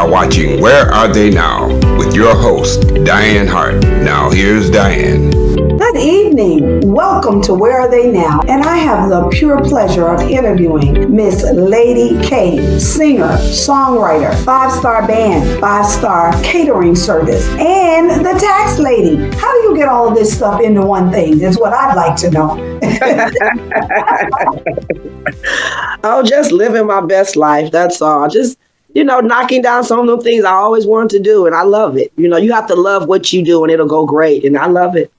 are watching Where Are They Now with your host, Dianne Hart. Now here's Dianne. Good evening. Welcome to Where Are They Now? And I have the pure pleasure of interviewing Miss Lady K, singer, songwriter, 5-star band, 5-star catering service, and the tax lady. How do you get all of this stuff into one thing? That's what I'd like to know. Oh, just living my best life. That's all. Just, knocking down some of the things I always wanted to do. And I love it. You have to love what you do and it'll go great. And I love it.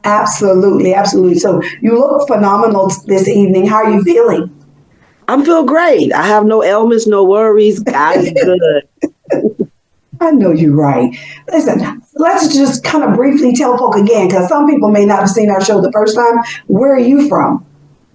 Absolutely. Absolutely. So you look phenomenal this evening. How are you feeling? I'm feeling great. I have no ailments, no worries. God is good. I know you're right. Listen, let's just kind of briefly tell folk again, because some people may not have seen our show the first time. Where are you from?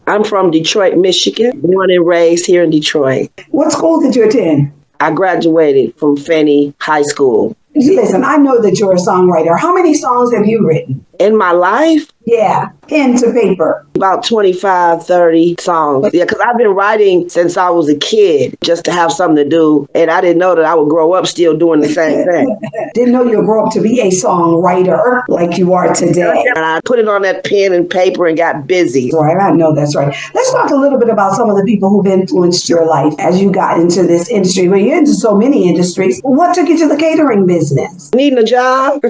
I'm from Detroit, Michigan, born and raised here in Detroit. What school did you attend? I graduated from Finney High School. Listen, I know that you're a songwriter. How many songs have you written? In my life? Yeah, pen to paper. About 25, 30 songs. Yeah, because I've been writing since I was a kid just to have something to do. And I didn't know that I would grow up still doing the same thing. Didn't know you'd grow up to be a songwriter like you are today. And I put it on that pen and paper and got busy. Right, I know that's right. Let's talk a little bit about some of the people who've influenced your life as you got into this industry. Well, you're into so many industries. What took you to the catering business? Needing a job.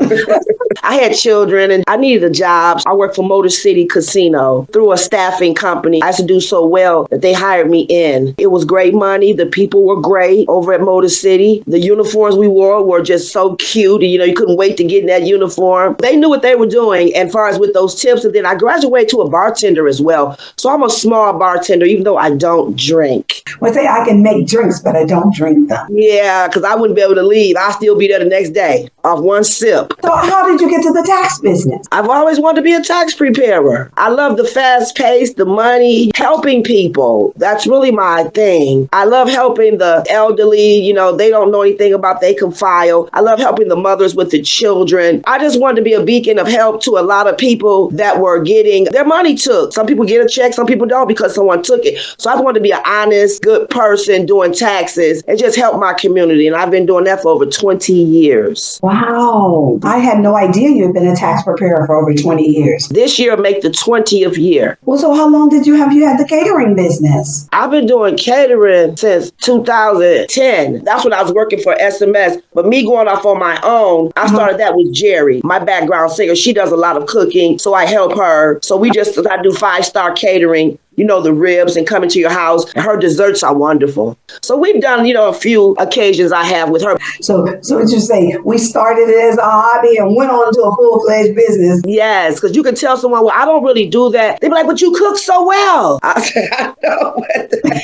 I had children and I needed a job. I worked for Motor City Casino through a staffing company. I used to do so well that they hired me in. It was great money. The people were great over at Motor City. The uniforms we wore were just so cute. And, you couldn't wait to get in that uniform. They knew what they were doing as far as with those tips. And then I graduated to a bartender as well. So I'm a small bartender, even though I don't drink. Well, say I can make drinks, but I don't drink them. Yeah, because I wouldn't be able to leave. I'll still be there the next day off one sip. So how did you get to the tax business? I've always wanted to be a tax preparer. I love the fast pace, the money, helping people. That's really my thing. I love helping the elderly. They don't know anything about they can file. I love helping the mothers with the children. I just wanted to be a beacon of help to a lot of people that were getting their money took. Some people get a check, some people don't because someone took it. So I wanted to be an honest, good person doing taxes and just help my community. And I've been doing that for over 20 years. Wow. I had no idea you had been a tax preparer for over 20 years. This year make the 20th year. Well, so how long did you have the catering business? I've been doing catering since 2010. That's when I was working for SMS. But me going off on my own, I started that with Jerry, my background singer. She does a lot of cooking, so I help her. So I do 5-star catering. The ribs and coming to your house. Her desserts are wonderful. So we've done, a few occasions I have with her. So what you say, we started it as a hobby and went on to a full-fledged business. Yes, because you can tell someone, well, I don't really do that. They be like, but you cook so well. I say, I know.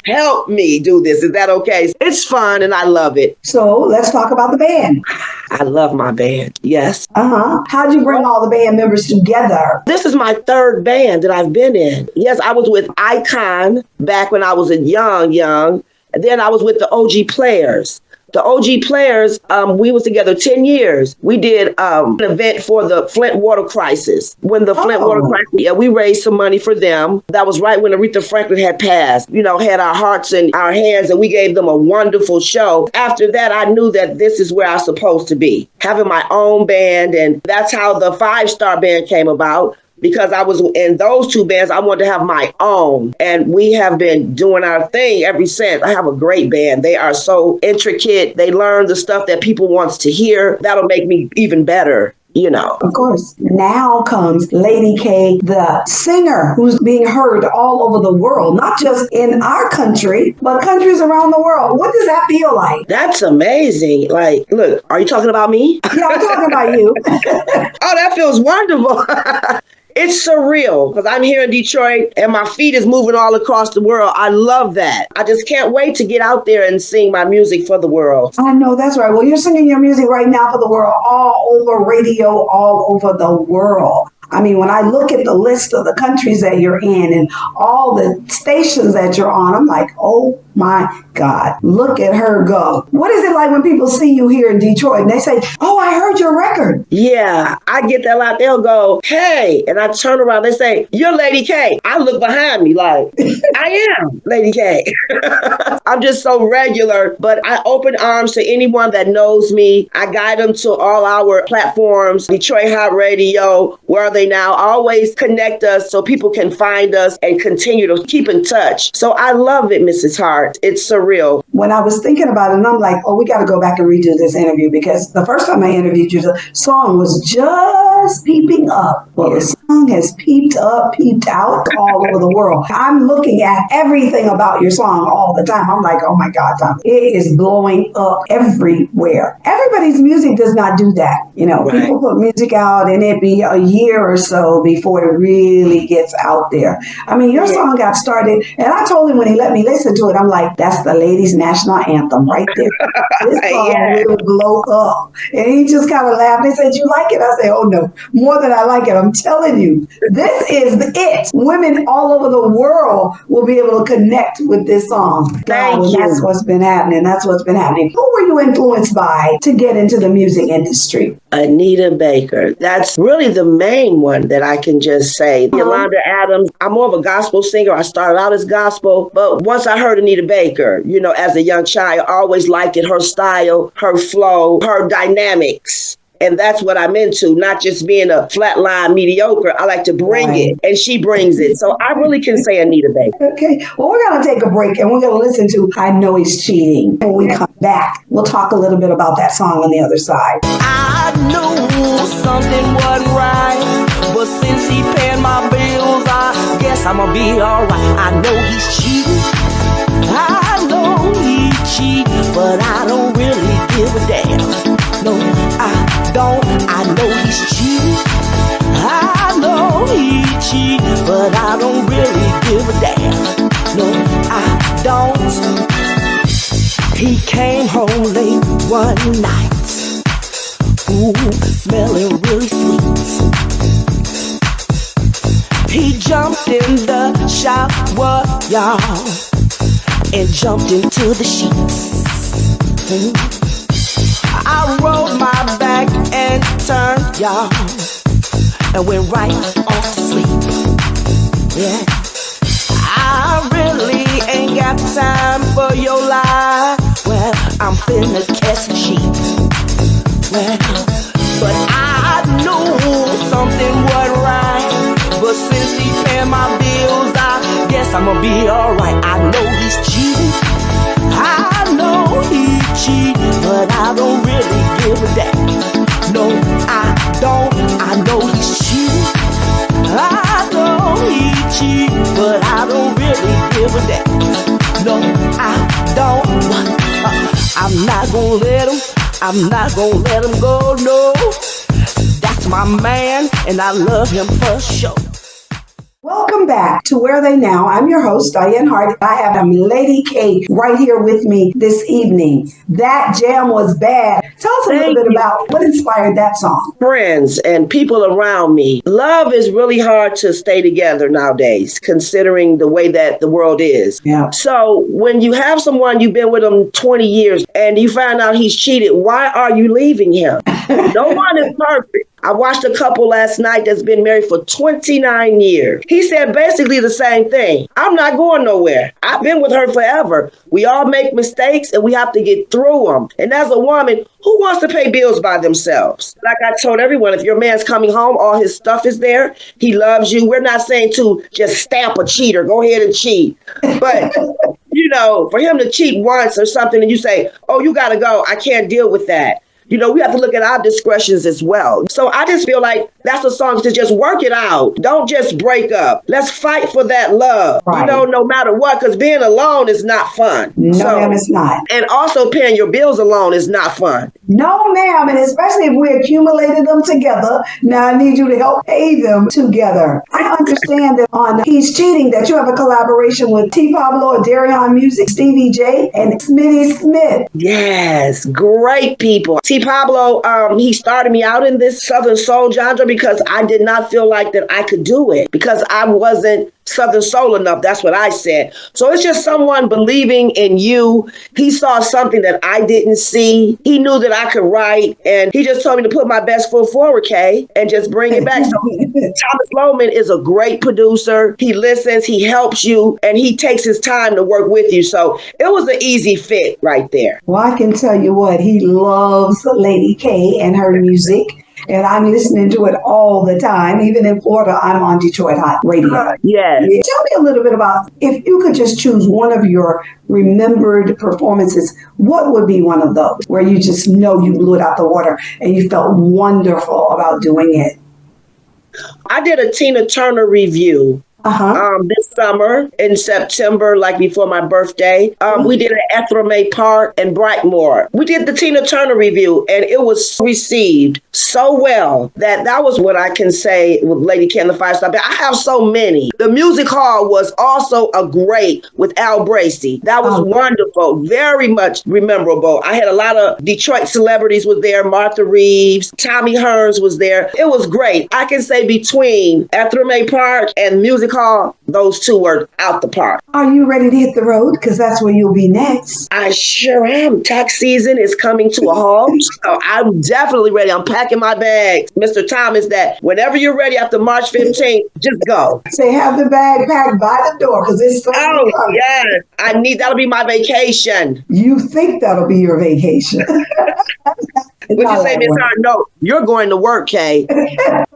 Help me do this. Is that okay? It's fun and I love it. So let's talk about the band. I love my band. Yes. How'd you bring all the band members together? This is my third band that I've been in. Yes, I was with Icon back when I was a young. And then I was with the OG Players. The OG Players, we was together 10 years. We did an event for the Flint water crisis. When the Flint water crisis, we raised some money for them. That was right when Aretha Franklin had passed. Had our hearts in our hands and we gave them a wonderful show. After that, I knew that this is where I was supposed to be, having my own band. And that's how the 5-star band came about. Because I was in those two bands, I wanted to have my own. And we have been doing our thing ever since. I have a great band. They are so intricate. They learn the stuff that people want to hear. That'll make me even better. Of course. Now comes Lady K, the singer who's being heard all over the world, not just in our country, but countries around the world. What does that feel like? That's amazing. Like, look, are you talking about me? Yeah, I'm talking about you. Oh, that feels wonderful. It's surreal because I'm here in Detroit and my feet is moving all across the world. I love that. I just can't wait to get out there and sing my music for the world. I know, that's right. Well, you're singing your music right now for the world, all over radio, all over the world. I mean, when I look at the list of the countries that you're in and all the stations that you're on, I'm like, oh My God, look at her go. What is it like when people see you here in Detroit and they say, oh, I heard your record? Yeah, I get that a lot. They'll go, hey, and I turn around, they say, you're Lady K. I look behind me like, I am Lady K. I'm just so regular, but I open arms to anyone that knows me. I guide them to all our platforms, Detroit Hot Radio, Where Are They Now? Always connect us so people can find us and continue to keep in touch. So I love it, Mrs. Hart. It's surreal. When I was thinking about it, and I'm like, oh, we got to go back and redo this interview, because the first time I interviewed you, the song was just peeping up. Well, the song has peeped up, peeped out all over the world. I'm looking at everything about your song all the time. I'm like, oh my God, Tom, it is blowing up everywhere. Everybody's music does not do that. Right. People put music out and it be a year or so before it really gets out there. I mean, your song got started, and I told him when he let me listen to it, I'm like, that's the ladies' national anthem right there. This song will blow up. And he just kind of laughed. He said, you like it? I said, oh no, more than I like it. I'm telling you, this is it. Women all over the world will be able to connect with this song. Thank you. That's what's been happening. That's what's been happening. Who were you influenced by to get into the music industry? Anita Baker. That's really the main one that I can just say. Yolanda Adams. I'm more of a gospel singer. I started out as gospel, but once I heard Anita Baker, as a young child, I always liked it, her style, her flow, her dynamics. And that's what I'm into, not just being a flatline mediocre. I like to bring it, and she brings it. So I really can say Anita Baker. Okay. Well, we're going to take a break, and we're going to listen to I Know He's Cheating. When we come back, we'll talk a little bit about that song on the other side. I knew something wasn't right, but since he paid my bills, I guess I'ma be alright. I know he's cheating. I know he cheat, but I don't really give a damn. No, I don't. I know he's cheating. I know he cheat, but I don't really give a damn. No, I don't. He came home late one night, smelling really sweet. He jumped in the shower, y'all, and jumped into the sheets. I rolled my back and turned, y'all, and went right off to sleep. Yeah, I really ain't got time for your lie. Well, I'm finna catch a sheep. Well, but I knew something wasn't right. But since he paid my bills, I guess I'ma be alright. I know he's cheating. I know he cheat, but I don't really give a damn. No, I don't. I know he's cheating. I know he cheat, but I don't really give a damn. No, I don't. I'm not gonna let him. I'm not gonna let him go. No, that's my man, and I love him for sure. Welcome back to Where Are They Now? I'm your host, Dianne Hart. I have Lady K right here with me this evening. That jam was bad. Tell us a little bit about what inspired that song. Friends and people around me. Love is really hard to stay together nowadays, considering the way that the world is. Yeah. So when you have someone, you've been with them 20 years, and you find out he's cheated, why are you leaving him? No one is perfect. I watched a couple last night that's been married for 29 years. He said basically the same thing. I'm not going nowhere. I've been with her forever. We all make mistakes and we have to get through them. And as a woman, who wants to pay bills by themselves? Like I told everyone, if your man's coming home, all his stuff is there. He loves you. We're not saying to just stamp a cheater. Go ahead and cheat. But for him to cheat once or something and you say, oh, you got to go. I can't deal with that. We have to look at our discretions as well. So I just feel like that's a song to just work it out. Don't just break up. Let's fight for that love, right. No matter what, because being alone is not fun. No, ma'am, it's not. And also paying your bills alone is not fun. No, ma'am, and especially if we accumulated them together. Now I need you to help pay them together. I understand that on He's Cheating that you have a collaboration with T. Pablo and Darion Music, Stevie J, and Smitty Smith. Yes, great people. T. Pablo, he started me out in this Southern soul genre because I did not feel like that I could do it because I wasn't Southern soul enough. That's what I said. So it's just someone believing in you. He saw something that I didn't see. He knew that I could write, and he just told me to put my best foot forward, Kay, and just bring it back. So Thomas Loman is a great producer. He listens, he helps you, and he takes his time to work with you. So it was an easy fit right there. Well, I can tell you what, he loves Lady K and her music. And I'm listening to it all the time. Even in Florida, I'm on Detroit Hot Radio. Yes. Tell me a little bit about, if you could just choose one of your remembered performances, what would be one of those where you just know you blew it out the water and you felt wonderful about doing it? I did a Tina Turner review. This summer in September, like before my birthday, we did it at Ethramay Park in Brightmoor. We did the Tina Turner review, and it was received so well that was what I can say with Lady K and the 5-Star Band. I have so many. The music hall was also a great with Al Bracey. That was wonderful, very much memorable. I had a lot of Detroit celebrities was there. Martha Reeves, Tommy Hearns was there. It was great. I can say between Ethramay Park and music hall, those two were out the park. Are you ready to hit the road? Because that's where you'll be next. I sure am. Tax season is coming to a halt. So I'm definitely ready. I'm packing my bags. Mr. Thomas, that whenever you're ready after March 15th, just go. Say, have the bag packed by the door because it's coming. Yes. That'll be my vacation. You think that'll be your vacation. Would you say, Miss Hart? No, you're going to work, Kay.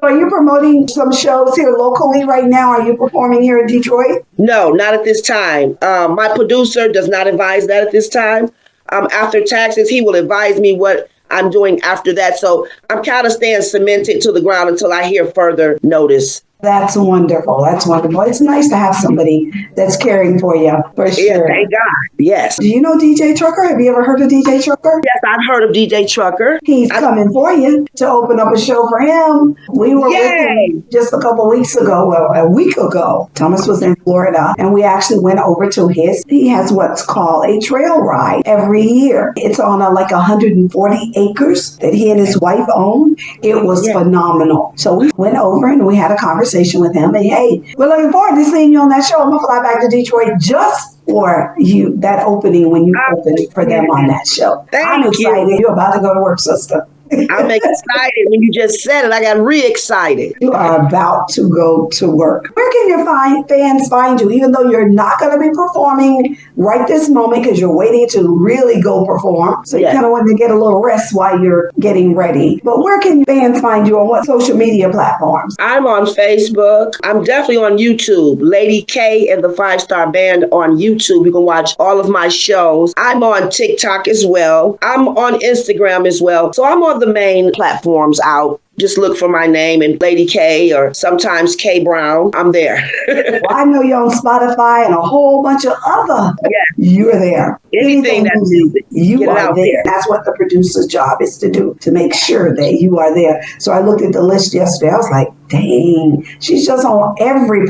Are you promoting some shows here locally right now? Are you performing here in Detroit? No, not at this time. My producer does not advise that at this time. After taxes, he will advise me what I'm doing after that. So I'm kind of staying cemented to the ground until I hear further notice. That's wonderful. That's wonderful. It's nice to have somebody that's caring for you, for sure. Yeah, thank God. Yes. Do you know DJ Trucker? Have you ever heard of DJ Trucker? Yes, I've heard of DJ Trucker. He's coming for you to open up a show for him. We were with him just a couple weeks ago, well, a week ago. Thomas was in Florida, and we actually went over to he has what's called a trail ride every year. It's on like 140 acres that he and his wife own. It was phenomenal. So we went over and we had a conversation with him, and hey, we're looking forward to seeing you on that show. I'm gonna fly back to Detroit just for you, that opening when you open for them on that show. I'm excited. You're about to go to work, sister. I'm excited. When you just said it, I got re-excited. You are about to go to work. Where can your fans find you, even though you're not going to be performing right this moment because you're waiting to really go perform? So you kind of want to get a little rest while you're getting ready. But where can fans find you on what social media platforms? I'm on Facebook. I'm definitely on YouTube. Lady K and the 5-Star Band on YouTube. You can watch all of my shows. I'm on TikTok as well. I'm on Instagram as well. So I'm on the main platforms out. Just look for my name and Lady K or sometimes K Brown. I'm there. Well, I know you're on Spotify and a whole bunch of other. You're there. Anything that's music. You are there. That's what the producer's job is to do, to make sure that you are there. So I looked at the list yesterday. I was like, dang, she's just on every,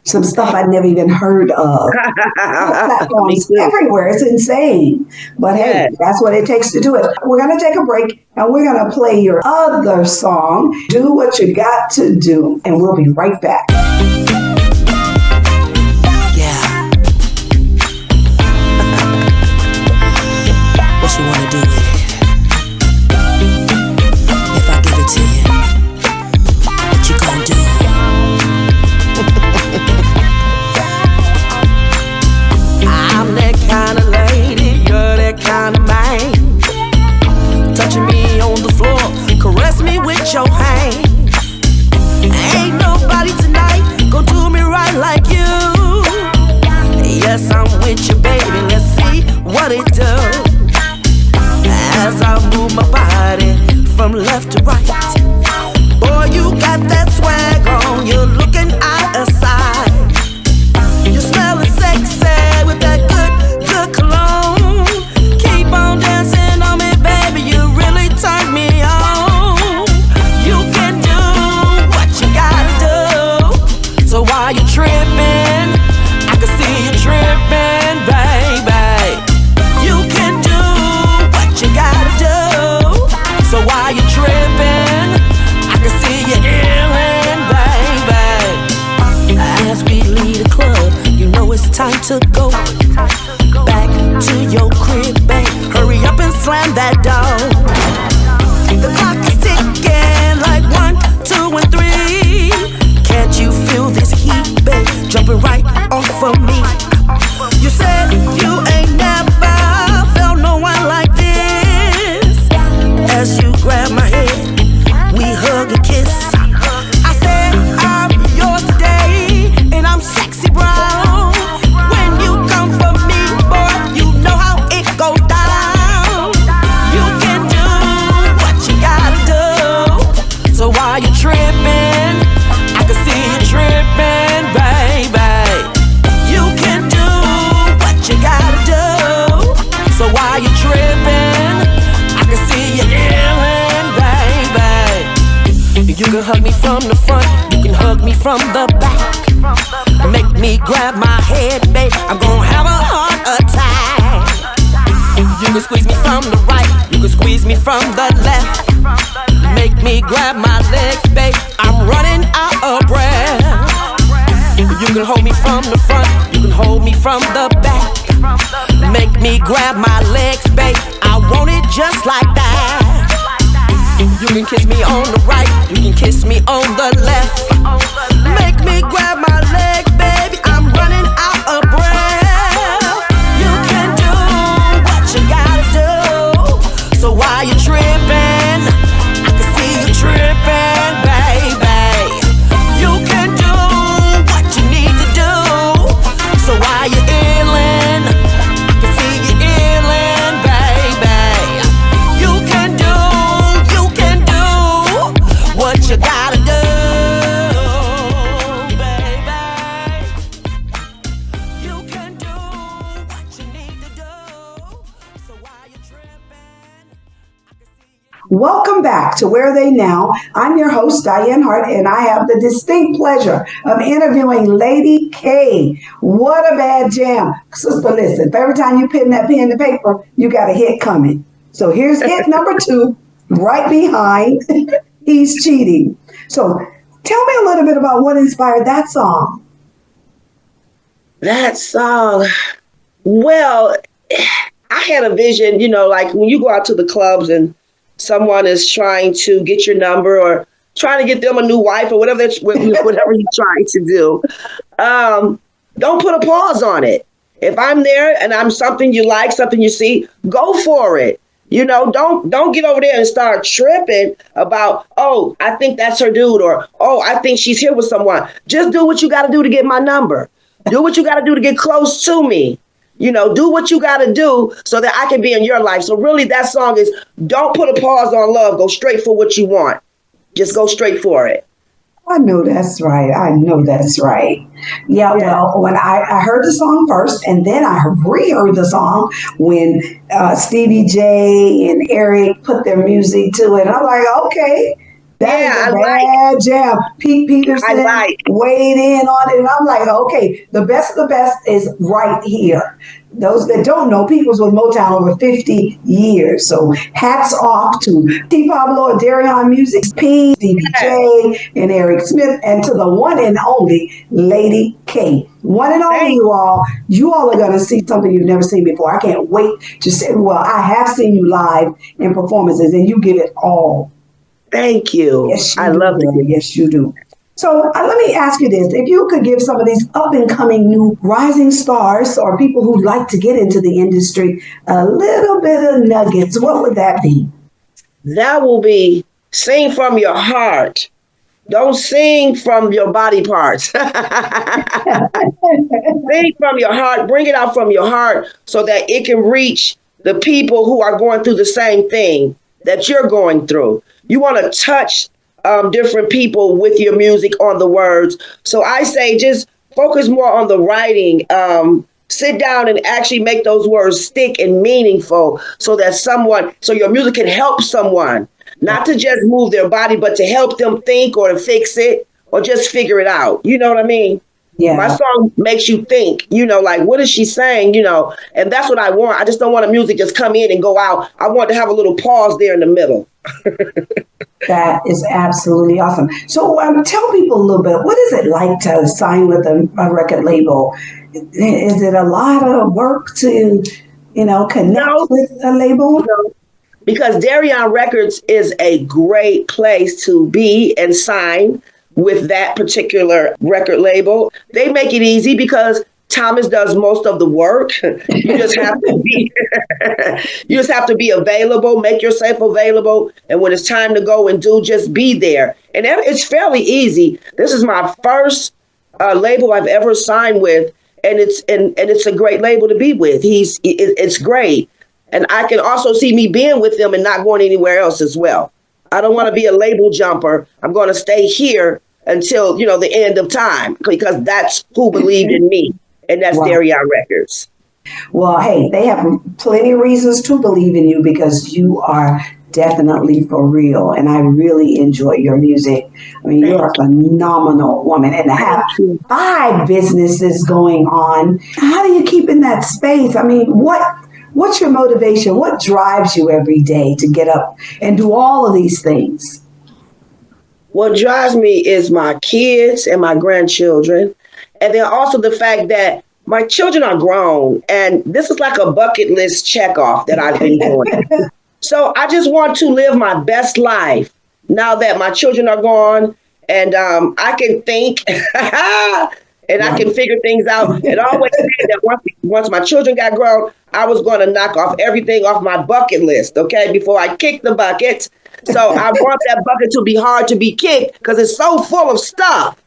some stuff I'd never even heard of. Platforms everywhere. It's insane. But hey, that's what it takes to do it. We're going to take a break and we're going to play your other song, Do What You Got to Do. And we'll be right back. What you wanna do with it? If I give it to you, what you gonna do? I'm that kind of lady, you're that kind of man. Touching me on the floor, caress me with your hands. Ain't nobody tonight slam that door. The clock is ticking like 1, 2, and 3. Can't you feel this heat, babe, jumping right off of me? You said you ain't never felt no one like this. As you grab my hand, we hug and kiss. I said I'm yours today, and I'm sexy brown. When you come for me, boy, you know how it goes down. You can do what you gotta do. So while you're tripping, I can see you tripping, baby. You can do what you gotta do. So while you're tripping, I can see you yelling, baby. You can hug me from the front, you can hug me from the back. Make me grab my head, babe, I'm gonna have a heart attack. You can squeeze me from the right, you can squeeze me from the left. Make me grab my legs, babe, I'm running out of breath. You can hold me from the front, you can hold me from the back. Make me grab my legs, babe, I want it just like that. You can kiss me on the right, you can kiss me on the left. Make me grab my legs, baby, I'm running out of breath. You can do what you gotta do. So while you're tripping, I can see you tripping, baby. You can do what you need to do. So while you're illin', I can see you illin', baby. You can do what you gotta do, baby. You can do what you need to do. So while you're tripping, I can see you. Welcome back to Where Are They Now? I'm your host, Dianne Hart, and I have the distinct pleasure of interviewing Lady K. What a bad jam. Sister, listen, if every time you pin that pen to paper, you got a hit coming. So here's hit number 2, right behind He's Cheating. So tell me a little bit about what inspired that song. That song, well, I had a vision, like when you go out to the clubs and someone is trying to get your number or trying to get them a new wife or whatever whatever you're trying to do, don't put a pause on it. If I'm there and I'm something you like, something you see, go for it. Don't get over there and start tripping about, oh, I think that's her dude, or, oh, I think she's here with someone. Just do what you got to do to get my number. Do what you got to do to get close to me. Do what you got to do so that I can be in your life. So really that song is, don't put a pause on love. Go straight for what you want. Just go straight for it. I know that's right. Yeah, well, when I heard the song first, and then I reheard the song when Stevie J and Eric put their music to it. I'm like, okay, that is a bad jam. Pete Peterson weighed in on it, and I'm like, okay, the best of the best is right here. Those that don't know, Pete was with Motown over 50 years. So hats off to T. Pablo and Darion Music, Pete, Stevie J, and Eric Smith, and to the one and only Lady K. One and only, you all are going to see something you've never seen before. I can't wait to say, well, I have seen you live in performances, and you give it all. Thank you. Yes, I love it. Yes, you do. So let me ask you this. If you could give some of these up-and-coming new rising stars or people who'd like to get into the industry a little bit of nuggets, what would that be? That will be sing from your heart. Don't sing from your body parts. Sing from your heart. Bring it out from your heart so that it can reach the people who are going through the same thing that you're going through. You want to touch different people with your music on the words. So I say just focus more on the writing. Sit down and actually make those words stick and meaningful so your music can help someone, not to just move their body, but to help them think or to fix it or just figure it out. You know what I mean? Yeah. My song makes you think, like, what is she saying? And that's what I want. I just don't want the music just come in and go out. I want to have a little pause there in the middle. That is absolutely awesome. So tell people a little bit, what is it like to sign with a record label? Is it a lot of work to, connect with a label? because Dianne Records is a great place to be and sign with that particular record label. They make it easy because Thomas does most of the work. You just have to be you just have to be available, make yourself available, and when it's time to go and do, just be there. And it's fairly easy. This is my first label I've ever signed with, and it's a great label to be with. It's great. And I can also see me being with them and not going anywhere else as well. I don't want to be a label jumper. I'm going to stay here until, the end of time, because that's who believed in me. And that's Dianne Records. Well, hey, they have plenty of reasons to believe in you because you are definitely for real. And I really enjoy your music. I mean, you're a phenomenal woman. And to have 5 businesses going on, how do you keep in that space? I mean, what's your motivation? What drives you every day to get up and do all of these things? What drives me is my kids and my grandchildren. And then also the fact that my children are grown, and this is like a bucket list check off that I've been doing. So I just want to live my best life now that my children are gone, and I can think and I can figure things out. And I always said that once my children got grown, I was going to knock off everything off my bucket list, okay, before I kick the bucket. So I want that bucket to be hard to be kicked because it's so full of stuff.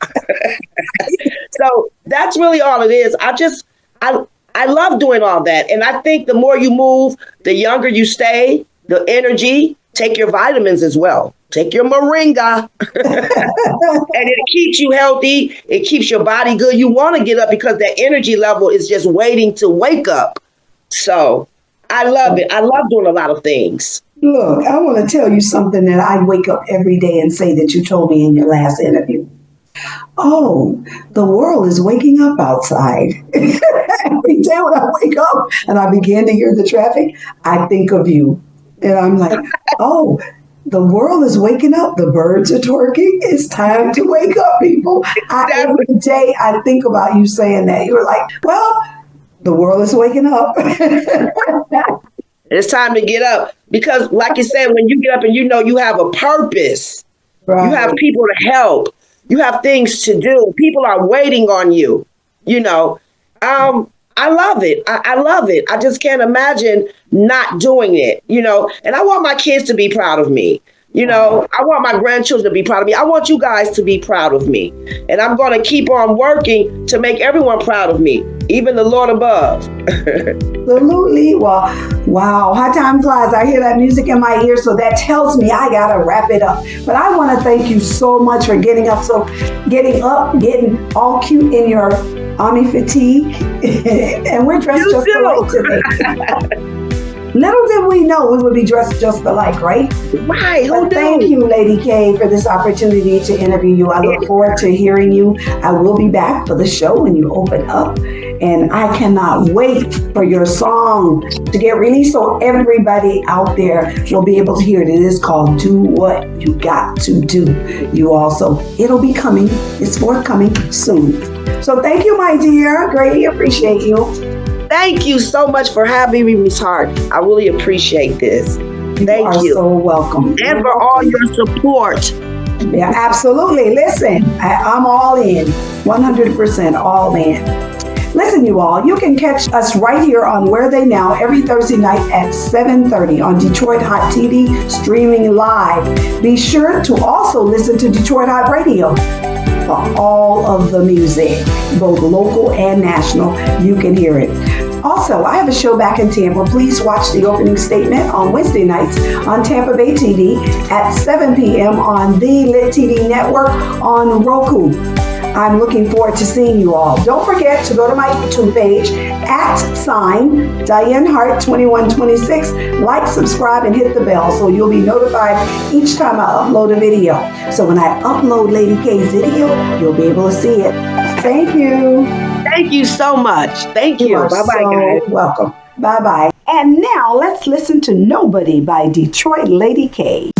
So that's really all it is. I love doing all that. And I think the more you move, the younger you stay, the energy. Take your vitamins as well. Take your moringa. And it keeps you healthy. It keeps your body good. You want to get up because that energy level is just waiting to wake up. So I love it. I love doing a lot of things. Look, I want to tell you something that I wake up every day and say that you told me in your last interview. Oh, the world is waking up outside. Every day when I wake up and I begin to hear the traffic, I think of you. And I'm like, oh, the world is waking up. The birds are twerking. It's time to wake up, people. Every day I think about you saying that. You were like, well, the world is waking up. It's time to get up because, like you said, when you get up and you have a purpose, you have people to help, you have things to do. People are waiting on you. I love it. I love it. I just can't imagine not doing it. And I want my kids to be proud of me. I want my grandchildren to be proud of me. I want you guys to be proud of me. And I'm going to keep on working to make everyone proud of me, even the Lord above. Absolutely. Well, wow. How time flies. I hear that music in my ear, so that tells me I got to wrap it up. But I want to thank you so much for getting up, getting all cute in your army fatigue. And we're dressed just alike today. Little did we know we would be dressed just alike, right? Right. But thank you, Lady K, for this opportunity to interview you. I look forward to hearing you. I will be back for the show when you open up. And I cannot wait for your song to get released so everybody out there will be able to hear it. It is called Do What You Got to Do. You also, it'll be coming. It's forthcoming soon. So thank you, my dear. Greatly appreciate you. Thank you so much for having me, Miss Hart. I really appreciate this. Thank you. You are so welcome. And for all your support. Yeah, absolutely. Listen, I'm all in. 100% all in. Listen, you all, you can catch us right here on Where They Now every Thursday night at 7:30 on Detroit Hot TV, streaming live. Be sure to also listen to Detroit Hot Radio for all of the music, both local and national. You can hear it. Also, I have a show back in Tampa. Please watch the opening statement on Wednesday nights on Tampa Bay TV at 7 p.m. on the Lit TV network on Roku. I'm looking forward to seeing you all. Don't forget to go to my YouTube page at Dianne Hart 2126. Like, subscribe, and hit the bell so you'll be notified each time I upload a video. So when I upload Lady K's video, you'll be able to see it. Thank you. Thank you so much. Thank you. Bye-bye, guys. Welcome. Bye-bye. And now let's listen to Nobody by Detroit Lady K.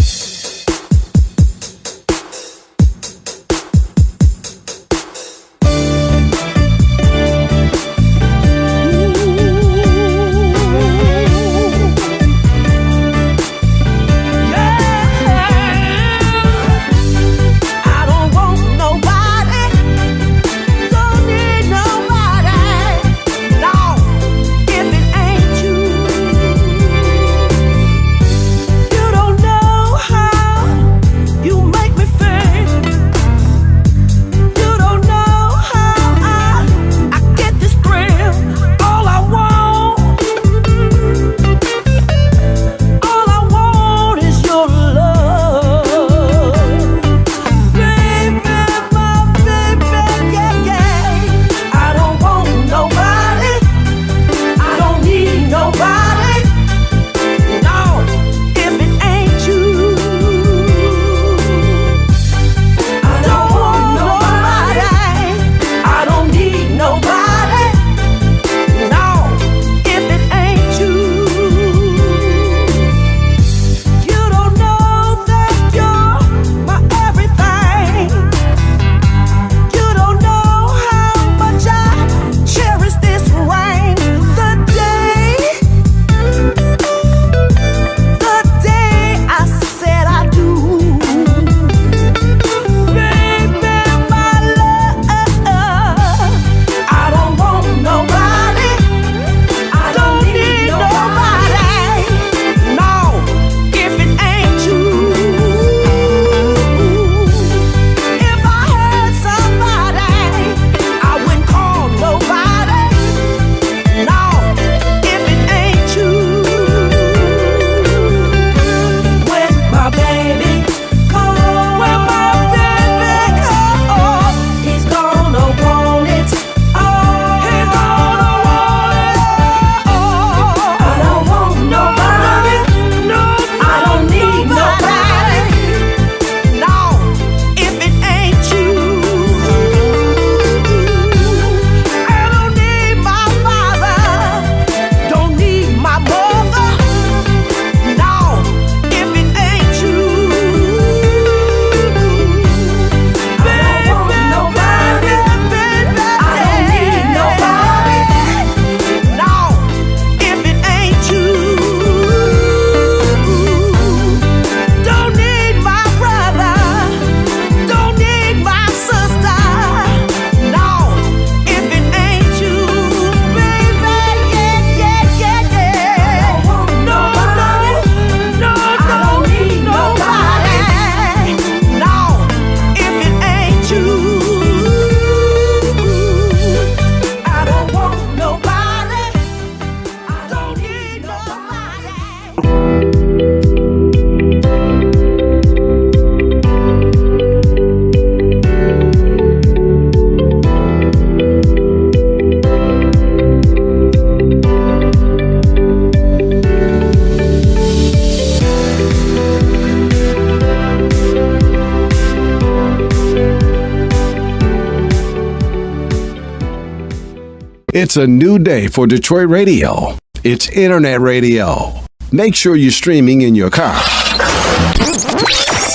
It's a new day for Detroit radio. It's internet radio. Make sure you're streaming in your car.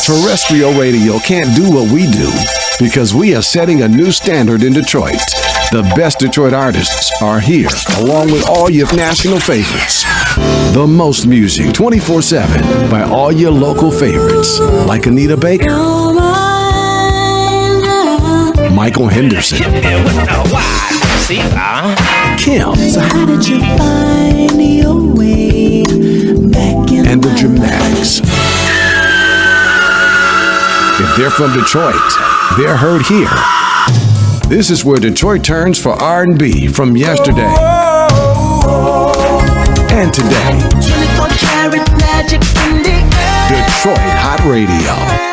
Terrestrial radio can't do what we do because we are setting a new standard in Detroit. The best Detroit artists are here, along with all your national favorites. The most music 24/7 by all your local favorites, like Anita Baker, Michael Henderson, Kim, So how did you find your way back in and the my Dramatics. If they're from Detroit, they're heard here. This is where Detroit turns for R&B from yesterday and today. 24 karat magic in the air. Detroit Hot Radio.